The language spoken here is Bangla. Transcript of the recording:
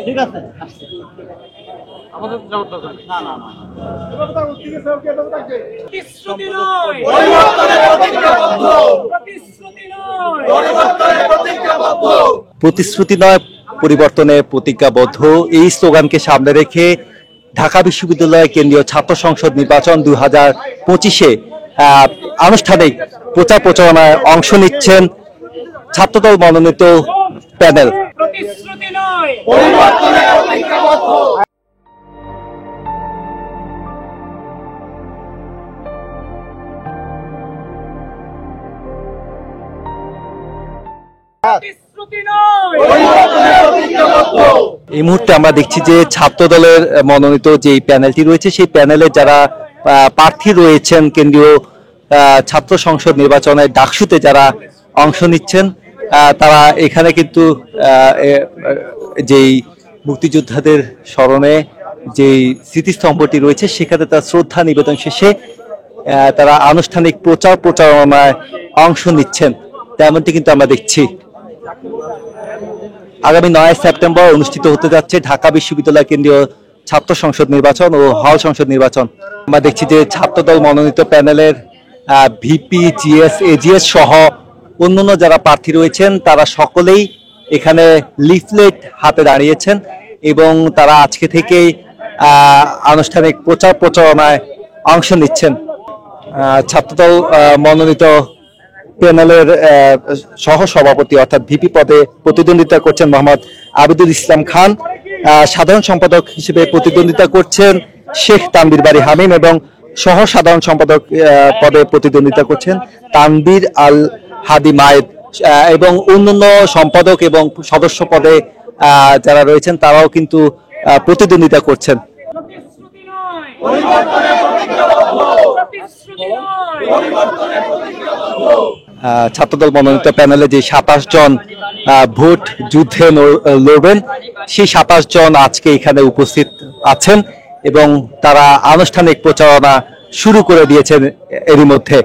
ঠিক আছে আমাদের যাওয়ার দরকার না না না প্রতিশ্রুতি নয় পরিবর্তনের প্রতিজ্ঞাবদ্ধ প্রতিশ্রুতি নয় পরিবর্তনের প্রতিজ্ঞাবদ্ধ প্রতিশ্রুতি নয় পরিবর্তনের প্রতিজ্ঞাবদ্ধ এই স্লোগানকে সামনে রেখে ঢাকা বিশ্ববিদ্যালয় কেন্দ্রীয় ছাত্র সংসদ নির্বাচন 2025-এ আনুষ্ঠানিক প্রচার প্রচারণায় অংশ নিচ্ছেন ছাত্রদল মনোনীত প্যানেল। প্রতিশ্রুতি নয় পরিবর্তনের প্রতিজ্ঞাবদ্ধ। এই মুহূর্তে আমরা দেখছি যে ছাত্র দলের মনোনীত যে প্যানেলটি রয়েছে সেই প্যানেলের যারা প্রার্থী রয়েছেন কেন্দ্রীয় ছাত্র সংসদ নির্বাচনের ডাকসুতে যারা অংশ নিচ্ছেন তারা এখানে কিন্তু যেই মুক্তিযোদ্ধাদের স্মরণে যেই স্মৃতিস্তম্ভটি রয়েছে সেখানে তার শ্রদ্ধা নিবেদন শেষে তারা আনুষ্ঠানিক প্রচার প্রচারণায় অংশ নিচ্ছেন তেমনটি কিন্তু আমরা দেখছি। আগামী 9 সেপ্টেম্বর অনুষ্ঠিত হতে যাচ্ছে ঢাকা বিশ্ববিদ্যালয় কেন্দ্রীয় ছাত্র সংসদ নির্বাচন ও হল সংসদ নির্বাচন। আমরা দেখছি যে ছাত্রদল মনোনীত প্যানেলের ভিপি, জিএস, এজিএস সহ অন্যান্য যারা প্রার্থী রয়েছেন তারা সকলেই এখানে লিফলেট হাতে দাঁড়িয়েছেন এবং তারা আজকে থেকেই আনুষ্ঠানিক প্রচার প্রচারণায় অংশ নিচ্ছেন। ছাত্রদল মনোনীত প্যানেলের সহ সভাপতি অর্থাৎ ভিপি পদে প্রতিদ্বন্দ্বিতা করছেন মোহাম্মদ আবিদুল ইসলাম খান, সাধারণ সম্পাদক হিসেবে প্রতিদ্বন্দ্বিতা করছেন শেখ তানভীর বারী হামিম এবং সহ সাধারণ সম্পাদক পদে প্রতিদ্বন্দ্বিতা করছেন তানভীর আল হাদি মায়েদ এবং অন্যান্য সম্পাদক এবং সদস্য পদে যারা রয়েছেন তারাও কিন্তু প্রতিদ্বন্দ্বিতা করছেন। ছাত্রদল মনোনীত প্যানেলে যে 27 জন ভোট যুদ্ধে লড়বেন সেই 27 জন আজকে এখানে উপস্থিত আছেন এবং তারা আনুষ্ঠানিক প্রচারণা শুরু করে দিয়েছেন এরই মধ্যে।